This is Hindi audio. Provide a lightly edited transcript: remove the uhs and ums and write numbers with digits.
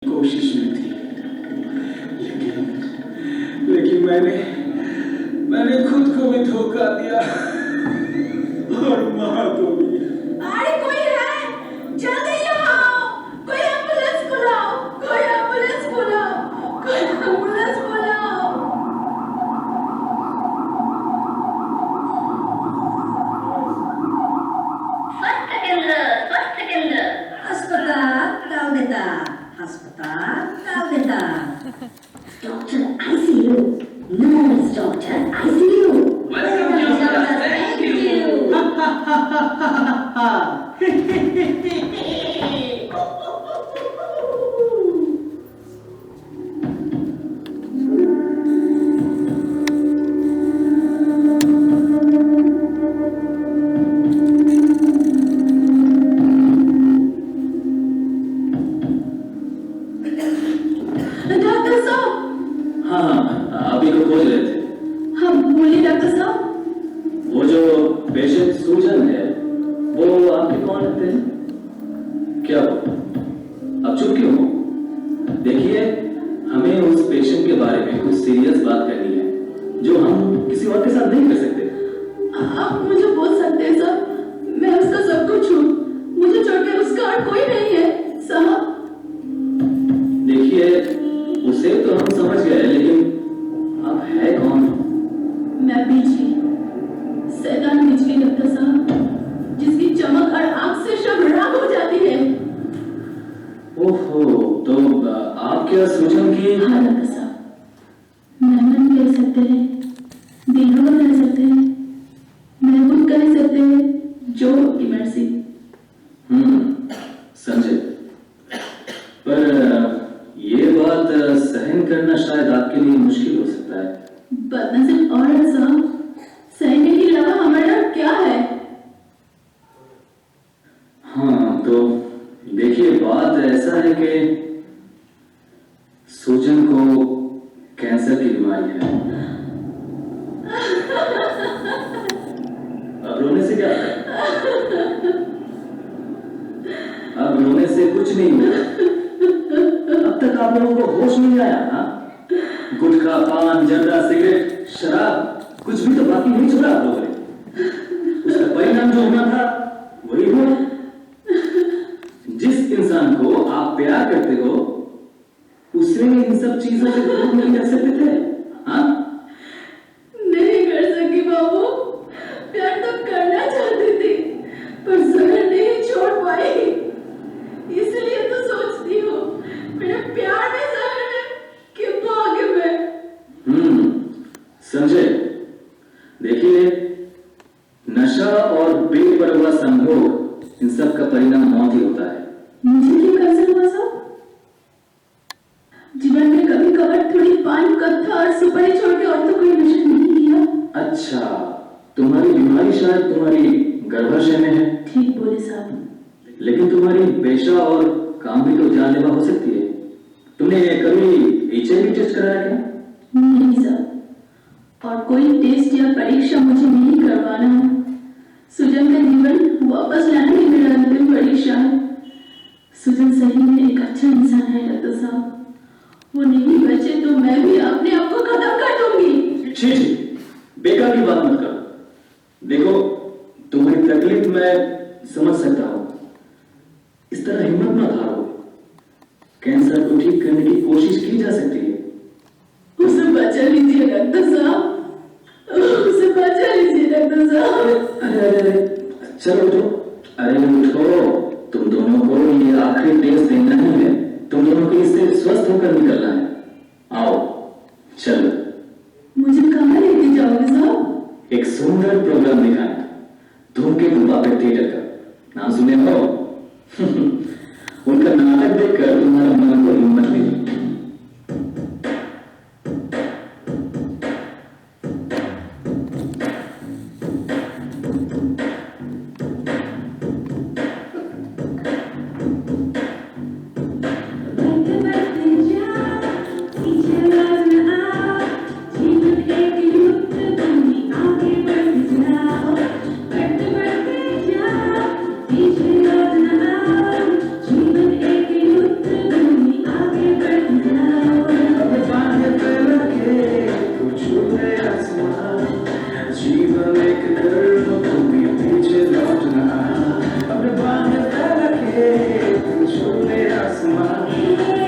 कोशिश में थी, लेकिन मैंने खुद को भी धोखा दिया और मार दो दी। अरे कोई है, जल्दी यहाँ आओ, कोई एम्बुलेंस बुलाओ, कोई एम्बुलेंस बुलाओ, कोई एम्बुलेंस बुलाओ। First second. अस्पताल डाल देता। Doctor, ICU. No, it's Doctor, ICU. Welcome, doctor. Thank you. Doctor साहब, हाँ, अभी को खोज रहे थे। हाँ बोलिए डॉक्टर साहब। वो जो पेशेंट सूजन है, वो आपके कौन लगते हैं? क्या वो? अब चुप क्यों हो? देखिए, हमें उस पेशेंट के बारे में कुछ सीरियस बात करनी है, जो हम किसी और के साथ नहीं कर सकते। आप मुझे बोल सकते हैं सर, मैं उसका सब कुछ हूँ, मुझे छोड़कर उसका और कोई नहीं है साहब। देखिए, उसे तो हम समझ गए, लेकिन आप है कौन? मैं बिजली, सैतान बिजली डॉक्टर साहब, जिसकी चमक और आंख से शब राख हो जाती है। ओहो, तो आप क्या सूजन की? हाँ डॉक्टर साहब, मेहमान कह सकते हैं, दिलरुबा कह सकते हैं, महबूब कह सकते हैं, जो की मर्जी। समझे। पर ये बात सहन करना शायद आपके लिए मुश्किल हो सकता है। बदनसीब औरत साहब, सहने के अलावा हमारा क्या है? हाँ, तो देखिए, बात ऐसा है कि सूजन को कैंसर की बीमारी है। अब रोने से क्या है? अब रोने से कुछ नहीं हुआ। अब तक आप लोगों को होश नहीं आया ना? गुटखा, पान, जर्दा, सिगरेट, शराब, कुछ भी तो बाकी नहीं छोड़ा आप लोगों ने। उसका परिणाम जो होना था वही हुआ। जिस इंसान को आप प्यार करते हो, उसे इन सब चीजों से दूर नहीं कर सकते थे? हाँ, नहीं कर सकी बाबू, प्यार तो करना चाहती थी, पर जहर नहीं छोड़ पाई। इसलिए तो सोचती हूँ, मेरे प्यार में जहर है कि भाग्य में। समझे। देखिए, नशा और बेपरवाह संभोग, इन सब का परिणाम मौत ही होता है। मुझे क्यों कैंसर हुआ साहब? जीवन में कभी कभार थोड़ी पान, कत्था और सुपारी छोड़ के और तो कोई नशा नहीं किया। अच्छा, तुम्हारी बीमारी शायद तुम्हारी गर्भाशय में है। ठीक बोले साहब। लेकिन तुम्हारी पेशा और काम भी तो जानलेवा हो सकती है। तुमने कभी HIV टेस्ट कराया क्या? नहीं साहब, और कोई टेस्ट या परीक्षा मुझे नहीं करवाना है। सुजन का जीवन वापस लाने की मेरा अंतिम परीक्षा है। सुजन सही में एक अच्छा इंसान है डॉक्टर साहब, वो नहीं बचे तो मैं भी अपने आप को खत्म कर दूंगी। छी, बेकार की बात मत करो। देखो, तुम्हारी तकलीफ मैं समझ सकता हूँ, इस तरह हिम्मत मत हारो। कैंसर को ठीक करने की कोशिश की जा सकती है। उसे बचा लीजिए डॉक्टर साहब, उसे बचा लीजिए डॉक्टर साहब। अरे, चलो उठो। अरे उठो, तुम दोनों को ये आखिरी टेस्ट देना ही है। तुम दोनों को इससे स्वस्थ होकर निकलना है। आओ, चलो। मुझे कहाँ लेके जाओगे साहब? एक सुंदर प्रोग्राम दिखाना, धूमकेतु पापड़ थिएटर का। नाम सुने हो? उनका नाटक देखकर तुम्हारा मन को हिम्मत मिली। you.